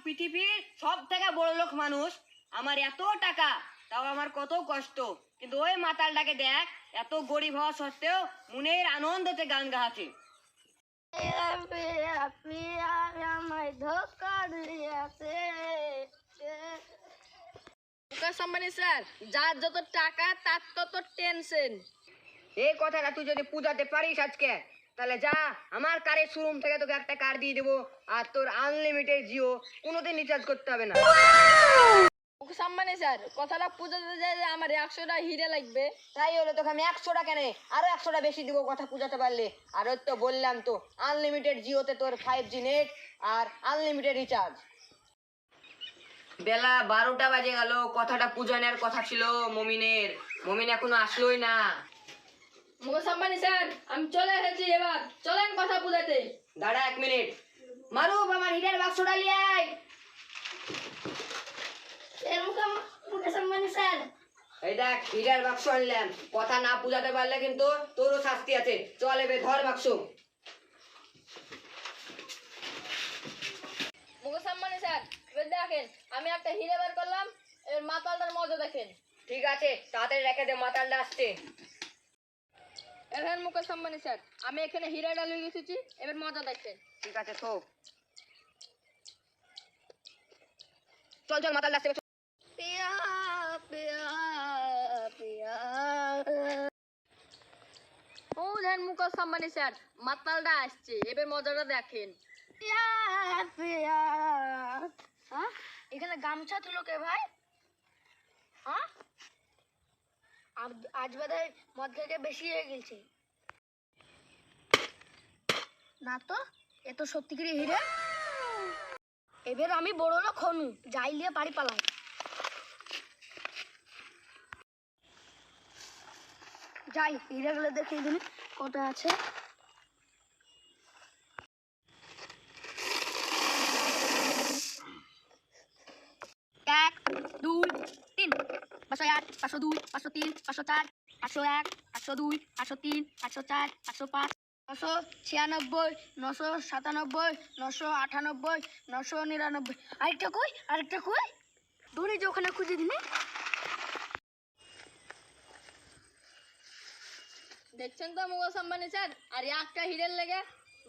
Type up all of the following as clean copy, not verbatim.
পৃথিবীর সব থেকে বড় লোক মানুষ, আমার এত টাকা, তাও আমার কত কষ্ট। কিন্তু ওই মাতালটাকে দেখ, এত গরিব হওয়া সত্ত্বেও মনের আনন্দতে গান গাচ্ছে। আমায় ধোকা দিয়েছে। মুকেশ আম্বানি স্যার, যার যত টাকা তার তত টেনশন। এই কথাটা তুই যদি বুঝাতে পারিস আজকে, তাহলে যা, আমার কারের শোরুম থেকে তোকে একটা কার দিয়ে দেবো, আর তোর আনলিমিটেড জিও কোনোদিন রিচার্জ করতে হবে না। মুকেশ আম্বানি স্যার, কথাটা বুঝাতে যায় যে আমার 100টা হিরে লাগবে। তাই হলো, তোকে আমি 100টা কেন, আরো 100টা বেশি দিব কথা বুঝাতে পারলে। আর ওই তো বললাম তো, আনলিমিটেড জিওতে তোর 5G নেট আর আনলিমিটেড রিচার্জ। বেলা 12টা বাজে গেল, কথাটা পূজানের কথা ছিল মমিনের, মমিন এখনো আসলোই না। মুকেশ আম্বানি স্যার, আমি চলে এসেছি, এবার চলেন কথা বুঝাতে। দাঁড়া 1 মিনিট, মারুফ আমার হিরের বাক্সটা নিয়ে আয়। মুকেশ আম্বানি স্যার, এই দেখ হিরের বাক্স আনলাম, কথা না বুঝাতে পারলে কিন্তু তোরও শাস্তি আছে। চল এবে ধর বাক্স। মুকেশ আম্বানি স্যার, এবার দেখেন আমি একটা হিরে বের করলাম, এবার মাতালটার মজা দেখেন। ঠিক আছে, তাড়াতাড়ি রেখে দে, মাতালটা আসছে। এখন মুকেশ আম্বানি স্যার, আমি এখানে হিরেটা লিয়ে এসেছি, এবার মজা দেখেন। ঠিক আছে, তো চল চল, মাতালটা আসছে। পিয়া পিয়া পিয়া। ও দেন মুকেশ আম্বানি স্যার, মাতালটা আসছে, এবার মজাটা দেখেন। পিয়া পিয়া। হ্যাঁ, এখানে গামছা তুলো কে ভাই? হ্যাঁ, আজ বোধহয় মদ থেকে বেশি হয়ে গেছে না তো, এ তো সত্যিকারই হিরে। এবার আমি বড় লোক হনু, যাই লিয়ে বাড়ি পালাম। যাই হিরেগুলো দেখে দিন কত আছে। 1 2 3 501 502 503 504 501 502 503 504 505 996 997 998 999। আরেকটা কই দৌড়ে যে ওখানে খুঁজে দিনে। দেখছেন তো মুকেশ আম্বানি স্যার, আর একটা হিরের লেগে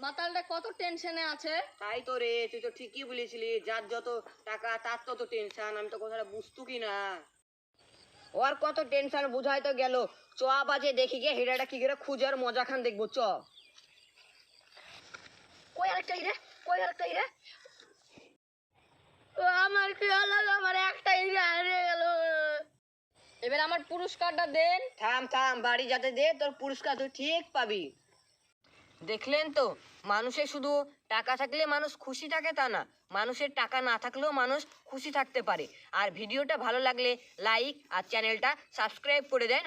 মাতালটা কত টেনশনে আছে। তাই তো রে, তুই তো ঠিকই বলেছিলি, যার যত টাকা তার তত টেনশন। আমি তো কথাটা বুঝতো কি না, ওর কত টেনশন বুঝাই তো গেল। চ বাজে দেখি গে হিরাটা কি করে খুঁজার মজা খান দেখবো, চ। কই আরেকটা হিরে? ও আমার কি হলো, আমার একটা হিরে হারিয়ে গেল। এবার আমার পুরস্কারটা দেন। থাম থাম, বাড়ি যাতে দে, তোর পুরস্কার তুই ঠিক পাবি। দেখলেন তো, মানুষের শুধু টাকা থাকলে মানুষ খুশি থাকে তা না, মানুষের টাকা না থাকলেও মানুষ খুশি থাকতে পারে। আর ভিডিওটা ভালো লাগলে লাইক আর চ্যানেলটা সাবস্ক্রাইব করে দেন।